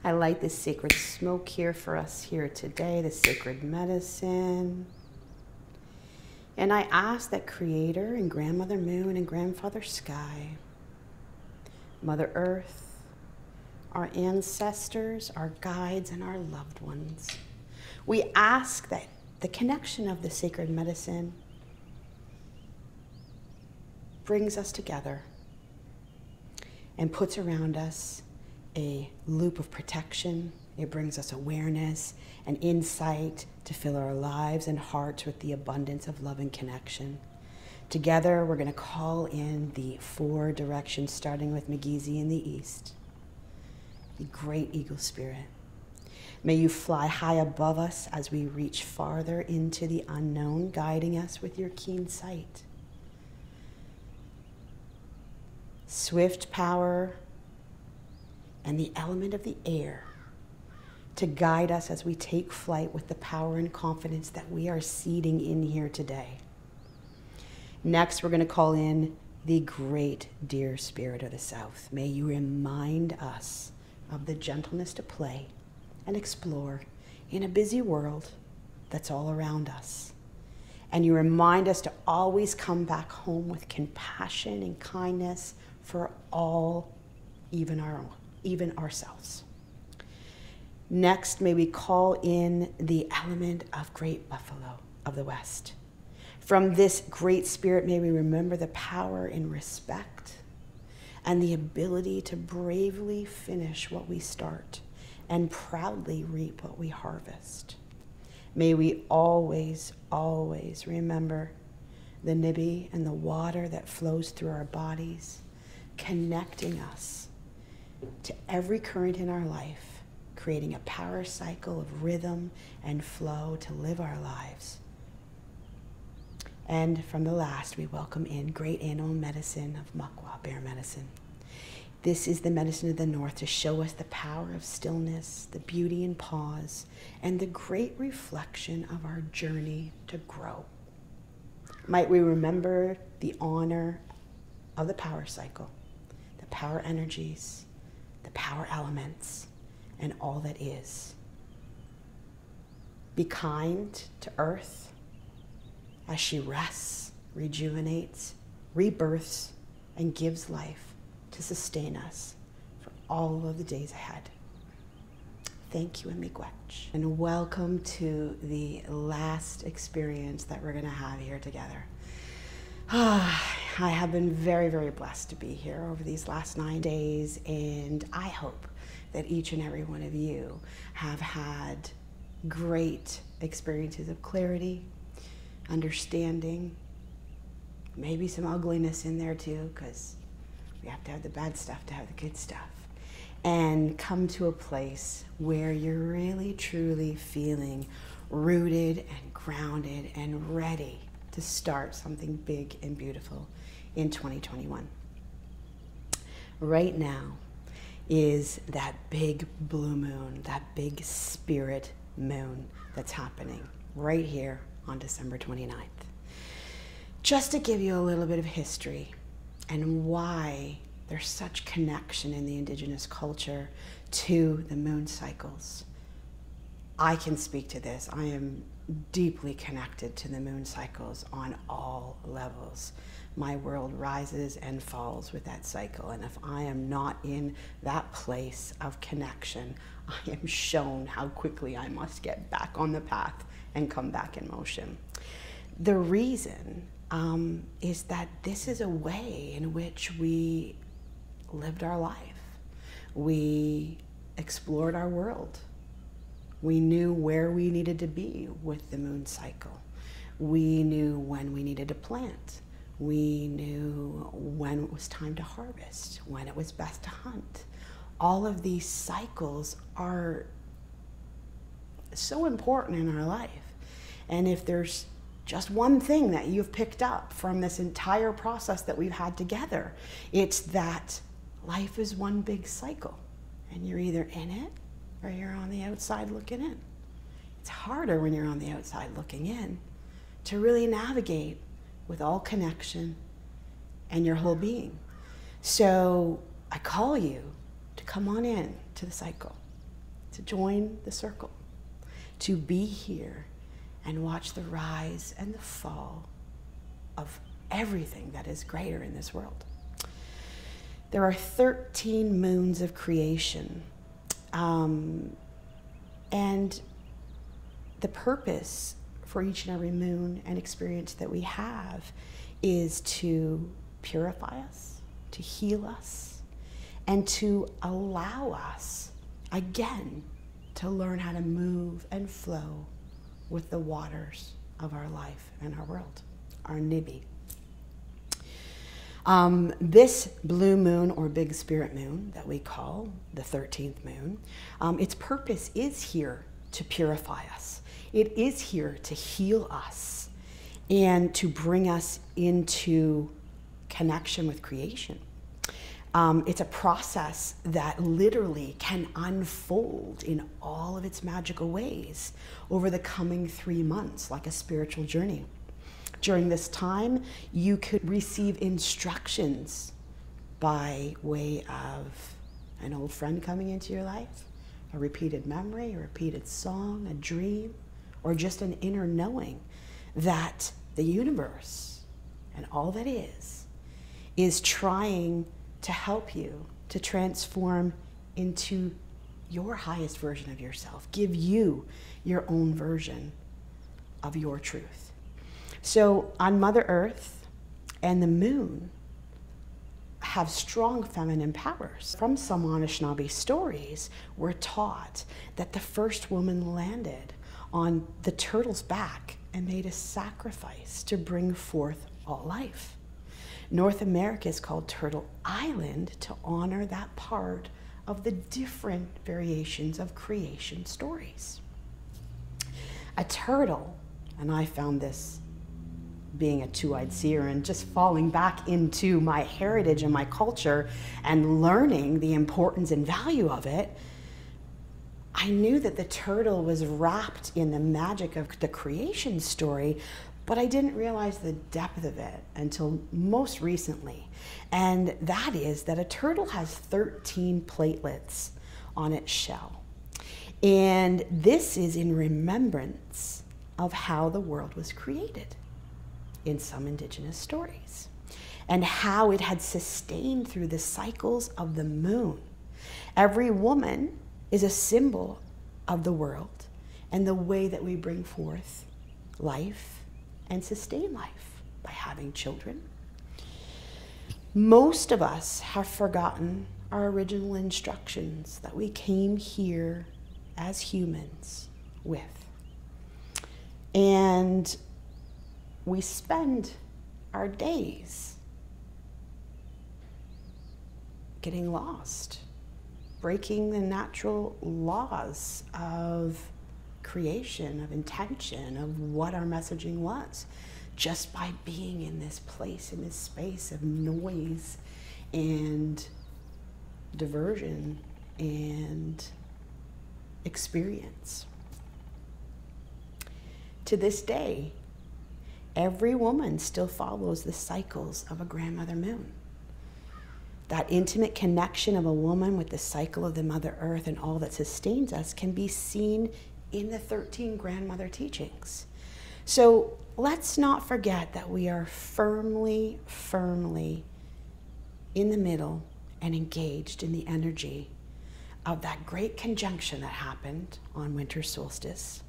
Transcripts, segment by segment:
I light this sacred smoke here for us here today, the sacred medicine. And I ask that Creator and Grandmother Moon and Grandfather Sky, Mother Earth, our ancestors, our guides, and our loved ones, we ask that the connection of the sacred medicine brings us together and puts around us a loop of protection. It brings us awareness and insight to fill our lives and hearts with the abundance of love and connection. Together, we're going to call in the 4 directions, starting with Magizi in the east, the great eagle spirit. May you fly high above us as we reach farther into the unknown, guiding us with your keen sight. Swift power and the element of the air to guide us as we take flight with the power and confidence that we are seeding in here today. Next, we're going to call in the great deer spirit of the south. May you remind us of the gentleness to play and explore in a busy world that's all around us. And you remind us to always come back home with compassion and kindness for all, even ourselves. Next, may we call in the element of great buffalo of the west. From this great spirit, may we remember the power in respect and the ability to bravely finish what we start and proudly reap what we harvest. May we always, always remember the Nibi and the water that flows through our bodies, connecting us to every current in our life, creating a power cycle of rhythm and flow to live our lives. And from the last, we welcome in great animal medicine of Makwa, bear medicine. This is the medicine of the north to show us the power of stillness, the beauty in pause, and the great reflection of our journey to grow. Might we remember the honor of the power cycle, the power energies, the power elements, and all that is. Be kind to Earth as she rests, rejuvenates, rebirths, and gives life to sustain us for all of the days ahead. Thank you, and miigwech. And welcome to the last experience that we're going to have here together. I have been very, very blessed to be here over these last 9 days, and I hope that each and every one of you have had great experiences of clarity, understanding, maybe some ugliness in there too, because we have to have the bad stuff to have the good stuff, and come to a place where you're really, truly feeling rooted and grounded and ready to start something big and beautiful in 2021. Right now is that big blue moon, that big spirit moon that's happening right here on December 29th. Just to give you a little bit of history and why there's such connection in the Indigenous culture to the moon cycles. I can speak to this. I am deeply connected to the moon cycles on all levels. My world rises and falls with that cycle, and if I am not in that place of connection, I am shown how quickly I must get back on the path and come back in motion. The reason is that this is a way in which we lived our life. We explored our world. We knew where we needed to be with the moon cycle. We knew when we needed to plant. We knew when it was time to harvest, when it was best to hunt. All of these cycles are so important in our life. And if there's just one thing that you've picked up from this entire process that we've had together, it's that life is one big cycle, and you're either in it or you're on the outside looking in. It's harder when you're on the outside looking in to really navigate with all connection and your whole being. So I call you to come on in to the cycle. to join the circle, to be here and watch the rise and the fall of everything that is greater in this world. There are 13 moons of creation, and the purpose for each and every moon and experience that we have is to purify us, to heal us, and to allow us, again, to learn how to move and flow with the waters of our life and our world, our Nibi. This blue moon or big spirit moon that we call the 13th moon, its purpose is here to purify us. It is here to heal us and to bring us into connection with creation. It's a process that literally can unfold in all of its magical ways over the coming 3 months, like a spiritual journey. During this time, you could receive instructions by way of an old friend coming into your life, a repeated memory, a repeated song, a dream, or just an inner knowing that the universe and all that is trying to help you to transform into your highest version of yourself, give you your own version of your truth. So on Mother Earth and the moon have strong feminine powers. From some Anishinaabe stories, we're taught that the first woman landed on the turtle's back and made a sacrifice to bring forth all life. North America is called Turtle Island to honor that part of the different variations of creation stories. A turtle, and I found this being a two-eyed seer and just falling back into my heritage and my culture and learning the importance and value of it, I knew that the turtle was wrapped in the magic of the creation story, but I didn't realize the depth of it until most recently. And that is that a turtle has 13 platelets on its shell. And this is in remembrance of how the world was created in some Indigenous stories, and how it had sustained through the cycles of the moon. Every woman is a symbol of the world and the way that we bring forth life and sustain life by having children. Most of us have forgotten our original instructions that we came here as humans with. And we spend our days getting lost, breaking the natural laws of creation, of intention, of what our messaging was, just by being in this place, in this space of noise and diversion and experience. To this day, every woman still follows the cycles of a grandmother moon. That intimate connection of a woman with the cycle of the Mother Earth and all that sustains us can be seen in the 13 grandmother teachings. So let's not forget that we are firmly, firmly in the middle and engaged in the energy of that great conjunction that happened on winter solstice,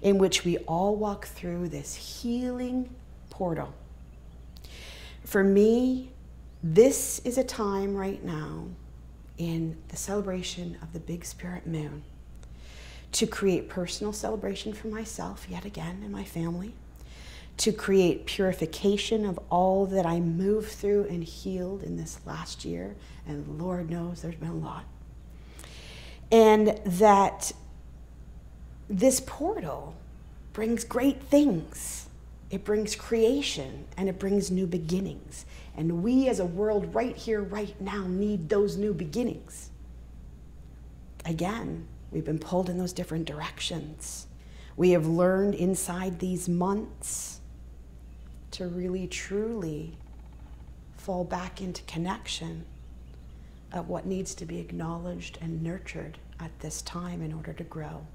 in which we all walk through this healing portal. For me, this is a time right now in the celebration of the big spirit moon to create personal celebration for myself, yet again, and my family, to create purification of all that I moved through and healed in this last year, and Lord knows there's been a lot. And that this portal brings great things. It brings creation and it brings new beginnings. And we as a world right here, right now, need those new beginnings. Again, we've been pulled in those different directions. We have learned inside these months to really, truly fall back into connection of what needs to be acknowledged and nurtured at this time in order to grow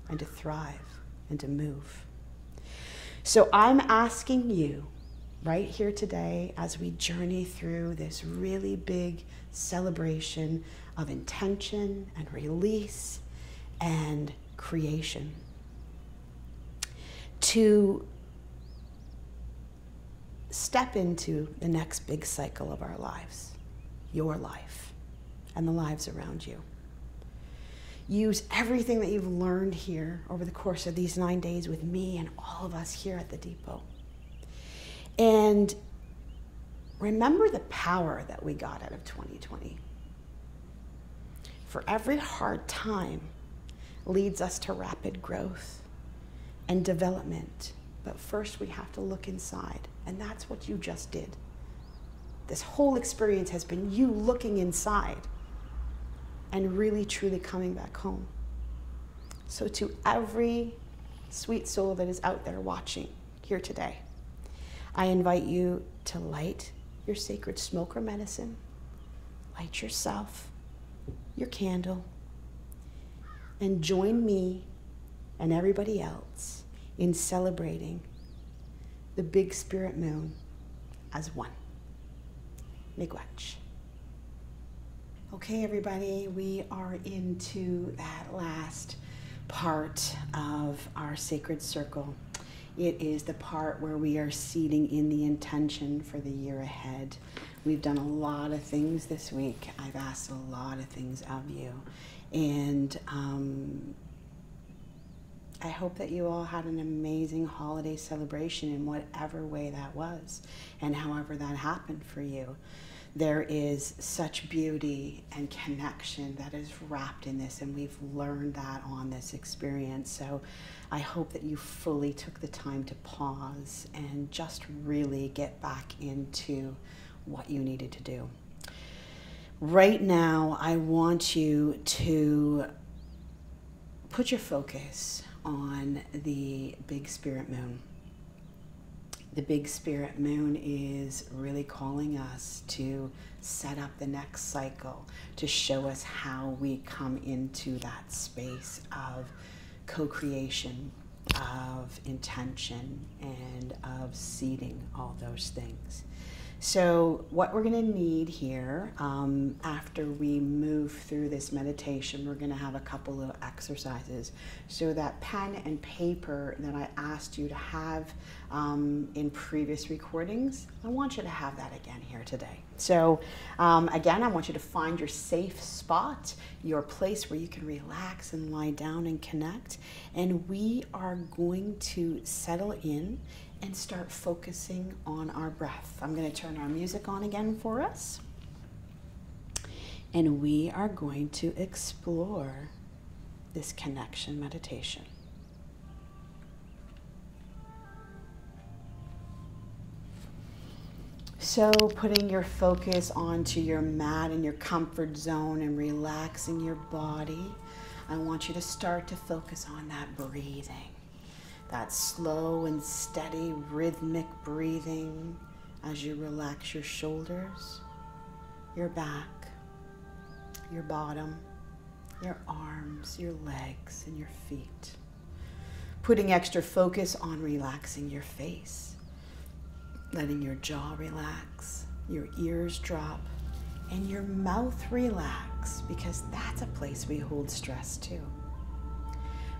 and to thrive and to move. So I'm asking you right here today, as we journey through this really big celebration of intention and release and creation, to step into the next big cycle of our lives, your life and the lives around you. Use everything that you've learned here over the course of these 9 days with me and all of us here at the depot. And remember the power that we got out of 2020. For every hard time leads us to rapid growth and development. But first we have to look inside, and that's what you just did. This whole experience has been you looking inside and really truly coming back home. So to every sweet soul that is out there watching here today, I invite you to light your sacred smoke or medicine, light yourself, your candle, and join me and everybody else in celebrating the big spirit moon as one. Miigwech. Okay, everybody, we are into that last part of our sacred circle. It is the part where we are seeding in the intention for the year ahead. We've done a lot of things this week. I've asked a lot of things of you. And I hope that you all had an amazing holiday celebration in whatever way that was and however that happened for you. There is such beauty and connection that is wrapped in this, and we've learned that on this experience. So I hope that you fully took the time to pause and just really get back into what you needed to do. Right now, I want you to put your focus on the big spirit moon. The big spirit moon is really calling us to set up the next cycle, to show us how we come into that space of co-creation, of intention, and of seeding all those things. So what we're going to need here, after we move through this meditation, we're going to have a couple of exercises. So that pen and paper that I asked you to have in previous recordings, I want you to have that again here today. So again, I want you to find your safe spot, your place where you can relax and lie down and connect. And we are going to settle in and start focusing on our breath. I'm going to turn our music on again for us. And we are going to explore this connection meditation. So putting your focus onto your mat in your comfort zone and relaxing your body, I want you to start to focus on that breathing. That slow and steady rhythmic breathing as you relax your shoulders, your back, your bottom, your arms, your legs, and your feet. Putting extra focus on relaxing your face, letting your jaw relax, your ears drop, and your mouth relax, because that's a place we hold stress too.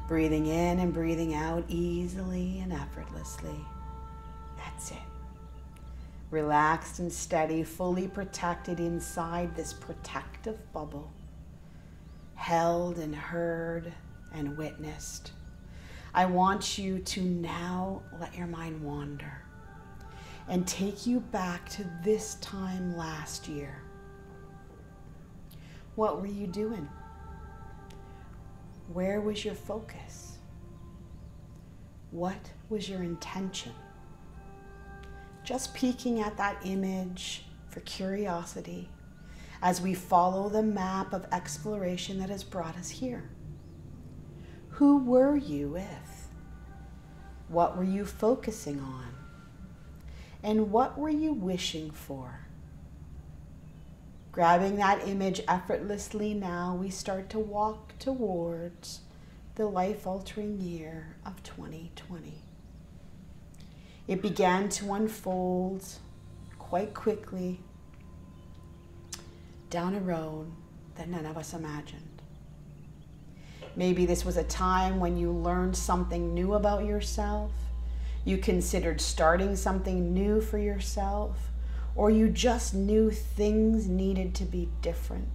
Breathing in and breathing out easily and effortlessly. That's it. Relaxed and steady, fully protected inside this protective bubble. Held and heard and witnessed. I want you to now let your mind wander and take you back to this time last year. What were you doing? Where was your focus? What was your intention? Just peeking at that image for curiosity as we follow the map of exploration that has brought us here. Who were you with? What were you focusing on? And what were you wishing for? Grabbing that image effortlessly now, we start to walk towards the life-altering year of 2020. It began to unfold quite quickly down a road that none of us imagined. Maybe this was a time when you learned something new about yourself, you considered starting something new for yourself, or you just knew things needed to be different.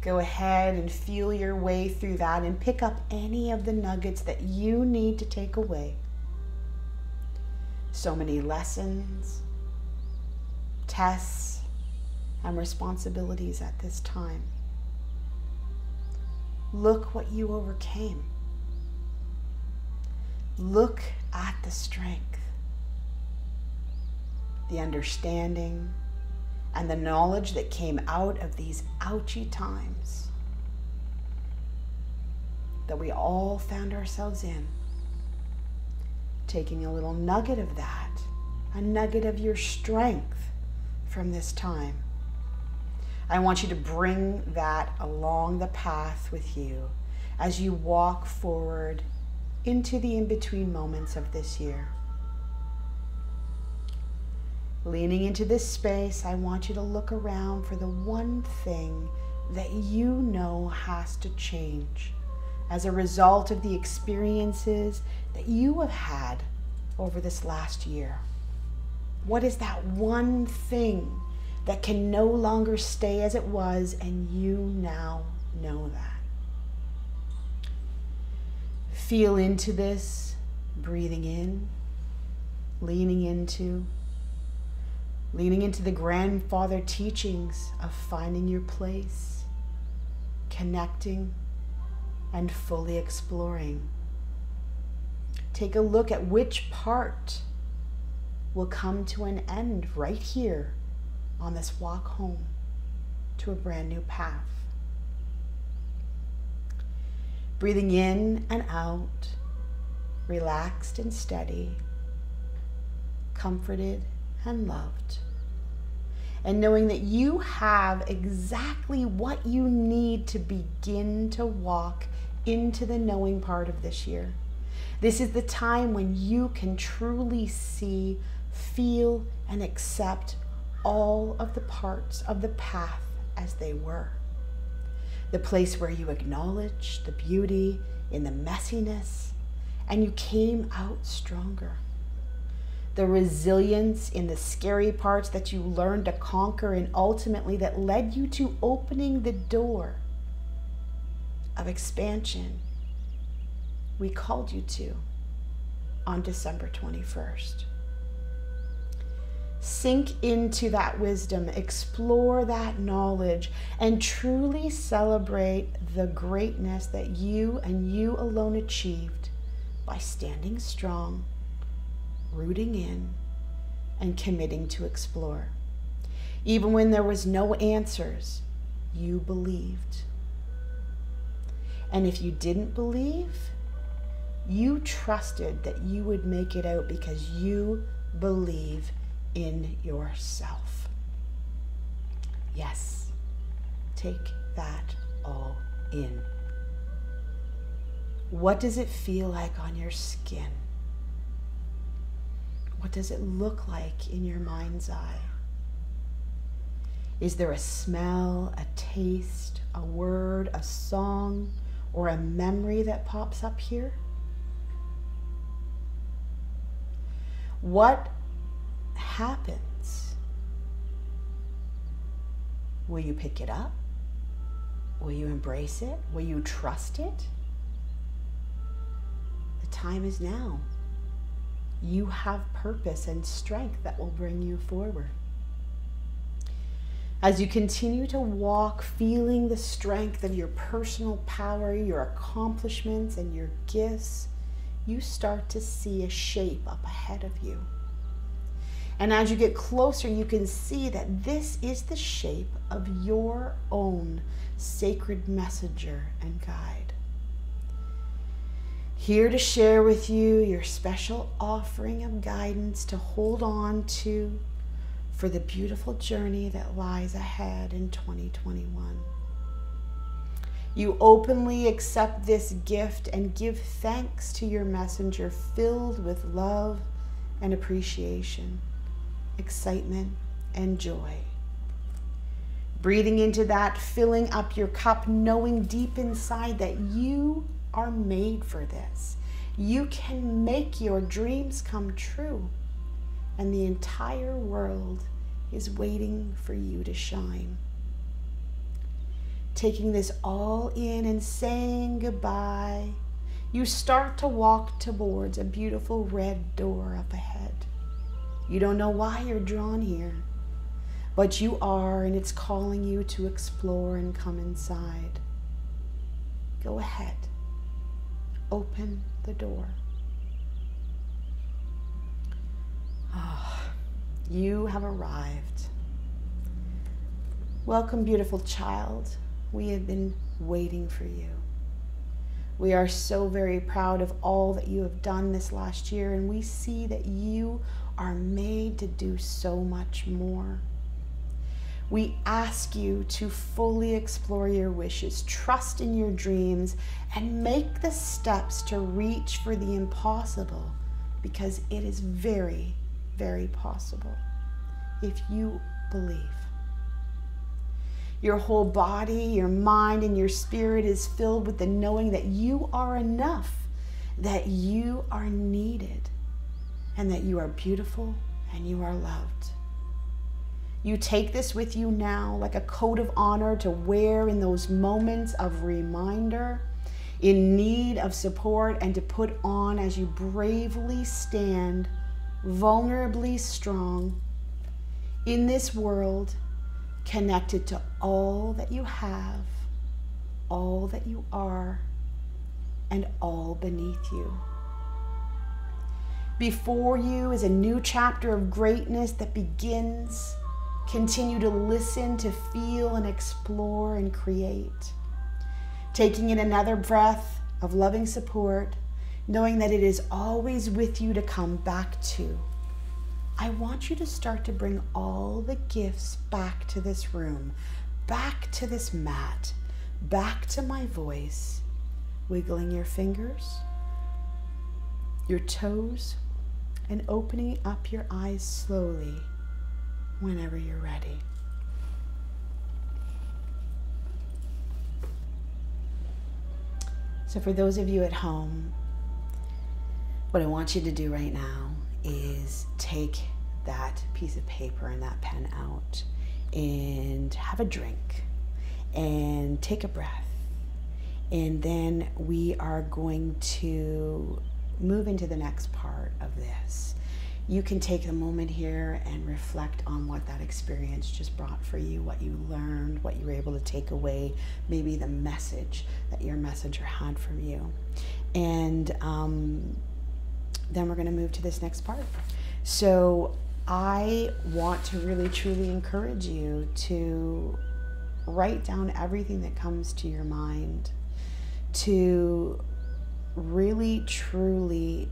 Go ahead and feel your way through that and pick up any of the nuggets that you need to take away. So many lessons, tests, and responsibilities at this time. Look what you overcame. Look at the strength, the understanding, and the knowledge that came out of these ouchy times that we all found ourselves in. Taking a little nugget of that, a nugget of your strength from this time. I want you to bring that along the path with you as you walk forward into the in-between moments of this year. Leaning into this space, I want you to look around for the one thing that you know has to change as a result of the experiences that you have had over this last year. What is that one thing that can no longer stay as it was, and you now know that? Feel into this, breathing in, leaning into the grandfather teachings of finding your place, connecting, and fully exploring. Take a look at which part will come to an end right here on this walk home to a brand new path. Breathing in and out, relaxed and steady, comforted and loved, and knowing that you have exactly what you need to begin to walk into the knowing part of this year. This is the time when you can truly see, feel, and accept all of the parts of the path as they were. The place where you acknowledge the beauty in the messiness and you came out stronger. The resilience in the scary parts that you learned to conquer, and ultimately that led you to opening the door of expansion we called you to on December 21st. Sink into that wisdom, explore that knowledge, and truly celebrate the greatness that you and you alone achieved by standing strong, rooting in, and committing to explore. Even when there was no answers, you believed. And if you didn't believe, you trusted that you would make it out because you believe in yourself. Yes, take that all in. What does it feel like on your skin? What does it look like in your mind's eye? Is there a smell, a taste, a word, a song, or a memory that pops up here? What happens? Will you pick it up? Will you embrace it? Will you trust it? The time is now. You have purpose and strength that will bring you forward. As you continue to walk, feeling the strength of your personal power, your accomplishments, and your gifts, you start to see a shape up ahead of you. And as you get closer, you can see that this is the shape of your own sacred messenger and guide. Here to share with you your special offering of guidance to hold on to for the beautiful journey that lies ahead in 2021. You openly accept this gift and give thanks to your messenger, filled with love and appreciation, excitement and joy. Breathing into that, filling up your cup, knowing deep inside that you are made for this. You can make your dreams come true, and the entire world is waiting for you to shine. Taking this all in and saying goodbye, you start to walk towards a beautiful red door up ahead. You don't know why you're drawn here, but you are, and it's calling you to explore and come inside. Go ahead. Open the door. You have arrived. Welcome, beautiful child. We have been waiting for you. We are so very proud of all that you have done this last year, and we see that you are made to do so much more. We ask you to fully explore your wishes, trust in your dreams, and make the steps to reach for the impossible, because it is very, very possible if you believe. Your whole body, your mind, and your spirit is filled with the knowing that you are enough, that you are needed, and that you are beautiful and you are loved. You take this with you now like a coat of honor to wear in those moments of reminder, in need of support, and to put on as you bravely stand, vulnerably strong, in this world, connected to all that you have, all that you are, and all beneath you. Before you is a new chapter of greatness that begins. Continue to listen, to feel, and explore and create. Taking in another breath of loving support, knowing that it is always with you to come back to. I want you to start to bring all the gifts back to this room, back to this mat, back to my voice, wiggling your fingers, your toes, and opening up your eyes slowly whenever you're ready. So for those of you at home, what I want you to do right now is take that piece of paper and that pen out and have a drink and take a breath. And then we are going to move into the next part of this. You can take a moment here and reflect on what that experience just brought for you, what you learned, what you were able to take away, maybe the message that your messenger had from you. And then we're going to move to this next part. So I want to really, truly encourage you to write down everything that comes to your mind, to really, truly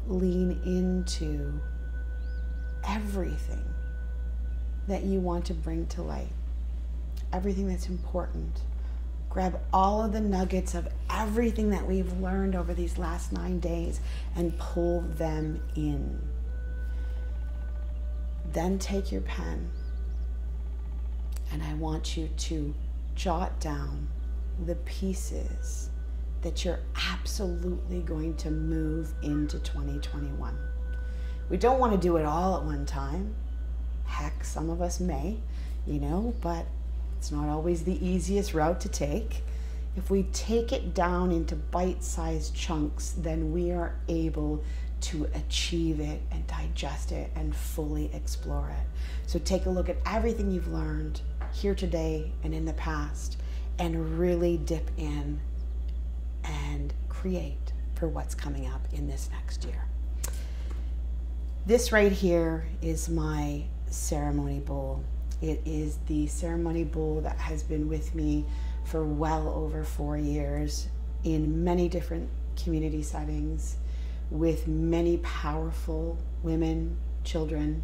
lean into everything that you want to bring to light, everything that's important. Grab all of the nuggets of everything that we've learned over these last 9 days and pull them in. Then take your pen and I want you to jot down the pieces that you're absolutely going to move into 2021. We don't want to do it all at one time. Heck, some of us may, but it's not always the easiest route to take. If we take it down into bite-sized chunks, then we are able to achieve it and digest it and fully explore it. So take a look at everything you've learned here today and in the past and really dip in and create for what's coming up in this next year. This right here is my ceremony bowl. It is the ceremony bowl that has been with me for well over 4 years in many different community settings with many powerful women, children,